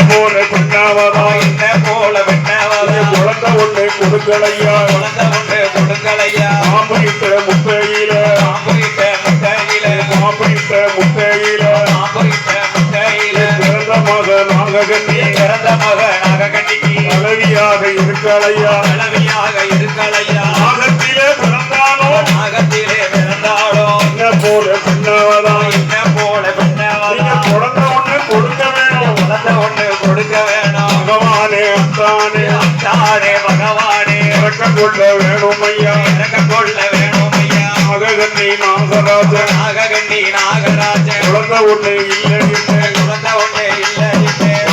போல பெண்ணாவதா என்ன போல பெண்ணாவதா குழந்தை ஒண்ணு கொடுக்கலையா குழந்தை ஒண்ணு கொடுக்கலையா மாப்பிட்ட முட்டையில மாப்பிட்ட முட்டையில மாப்பிட்ட முட்டையில மாப்பிட்ட முட்டையில பிறந்த மக நாககண்ணி பிறந்த மக நாககண்ணிக்கு கலவியாக இருக்கலையா கலவியாக இருக்கலையா நாகத்திலே பிறந்தாலோ நாகத்திலே பிறந்தாலோ என்ன போல பெண்ணாவதா என்ன போல பெண்ணாவதா குழந்தை ஒண்ணு கொடுக்க வேணும் குழந்தை ஒண்ணு கொடுக்க வேணும் பகவானே அத்தானே அத்தானே பகவானே இறக்க கொள்ள வேணும் ஐயா இறக்க கொள்ள வேணும் ஐயா நாககண்ணி நாகராஜன் நாககண்ணி நாகராஜன் குழந்தை ஒண்ணு இல்லை குழந்தை ஒண்ணு இல்லை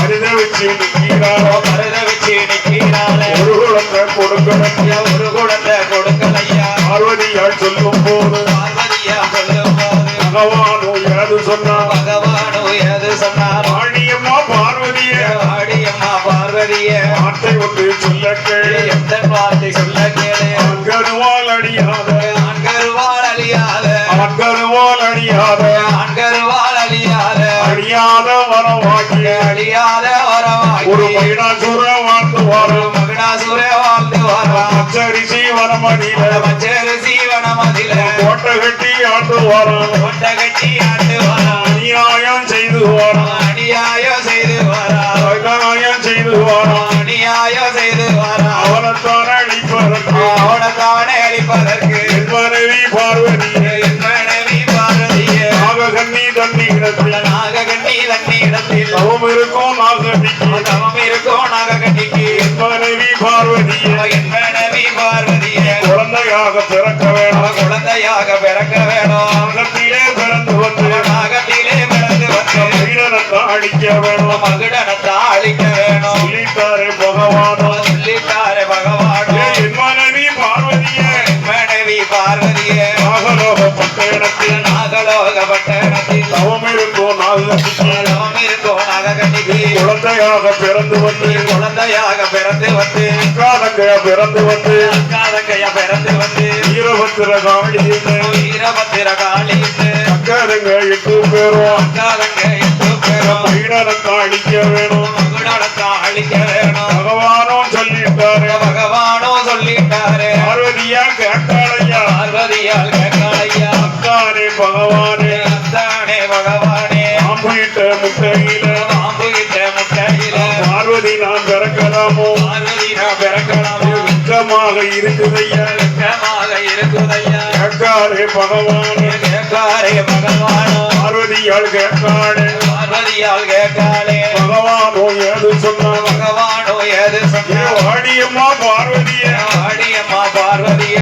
மனித வச்சு நிற்கிறாரோ மருத வச்சு நிற்கிறாளே ஒரு குழந்தை கொடுக்கணும் ஒரு குழந்தை கொடுக்கலையா பார்வதியால் சொல்லும் போது பார்வதியா சொல்லும் போது பகவானோ ஏது சொன்னார் பகவானோ ஏது சொன்னார் ஆணியம்மா பார்வதிய ஆடியம்மா பார்வதிய வார்த்தை ஒன்று சொல்ல கேளு எந்த வார்த்தை சொல்ல கேளு ஆண்கருவால் அடியாத ஆண்கருவால் அழியாத ஆண்கருவால் அடியாத ஆண்கருவால் அழியாத அழியாத வரவாக்கி அழியாத வரவாகி ஒரு மகிழாசுர வாழ்ந்து வாரம் மகனாசுர வாழ்ந்து வரான் அச்சரிசி வரமணியில மச்சரிசி வனமதில கோட்டை கட்டி ஆண்டு வாரம் கொண்ட கட்டி ஆண்டு வரான் அநியாயம் செய்து வாரம் அநியாயம் செய்து வரான் அநியாயம் செய்து வாரம் அநியாயம் செய்து வரான் அவனைத்தான் அழிப்பதற்கு அவனைத்தானே அழிப்பதற்கு என் மனைவி பார்வதியே என் மனைவி பார்வதியே நாககண்ணி தண்ணீரத்தில் நாககண்ணி தண்ணீரத்தில் தவம் இருக்கும் நாககண்ணிக்கு தவம் இருக்கும் நாககண்ணிக்கு என் மனைவி பார்வதியே என் மனைவி பார்வதியே குழந்தையாக பிறக்க வேணும் குழந்தையாக பிறக்க வேணும் நாகத்திலே பிறந்து வந்து நாகத்திலே பிறந்து வந்து வீரனத்தை அழிக்க வேணும் மகுடனத்தை அழிக்க வேணும் சொல்லிட்டாரே பகவானோ சொல்லிட்டாரே பகவானோ என் மனைவி பார்வதியே என் மனைவி பார்வதியே நாகலோக பட்டணத்தில் நாகலோக பட்டணத்தில் தவம் இருக்கும் நாககண்ணிக்கு தவம் இருக்கும் நாககண்ணிக்கு குழந்தையாக பிறந்து வந்து குழந்தையாக பிறந்து வந்து அக்காதங்கையா பிறந்து வந்து அக்காதங்கைய பிறந்து வந்து வீரபத்திர காளின்னு வீரபத்திர காளின்னு அக்காதங்க 8 பேரும் அக்காதங்க 8 பேரும் வீரனத்தை அழிக்க வேணும் மகுடனத்தை அழிக்க வேணும் பகவானோ சொல்லிட்டாரு பகவானோ சொல்லிட்டாரு பார்வதியா கேட்டாளையா பார்வதியால் கேட்கலையா அத்தானே பகவானே அத்தானே பகவானே ஆம்பிட்ட முட்டையில பாம்புகிட்ட முட்டையில பார்வதி நான் பிறக்கலாமோ பார்வதி நான் பிறக்கலாமோ வெட்கமாக இருக்குதையா வெட்கமாக இருக்குதையா கேட்காரே பகவானே கேட்காரே பகவானோ பார்வதியால் கேட்காடே பார்வதியால் கேட்காளே பகவானோ ஏது சொன்னான் பகவானோ ஏது சொன்னார் வாடியம்மா பார்வதி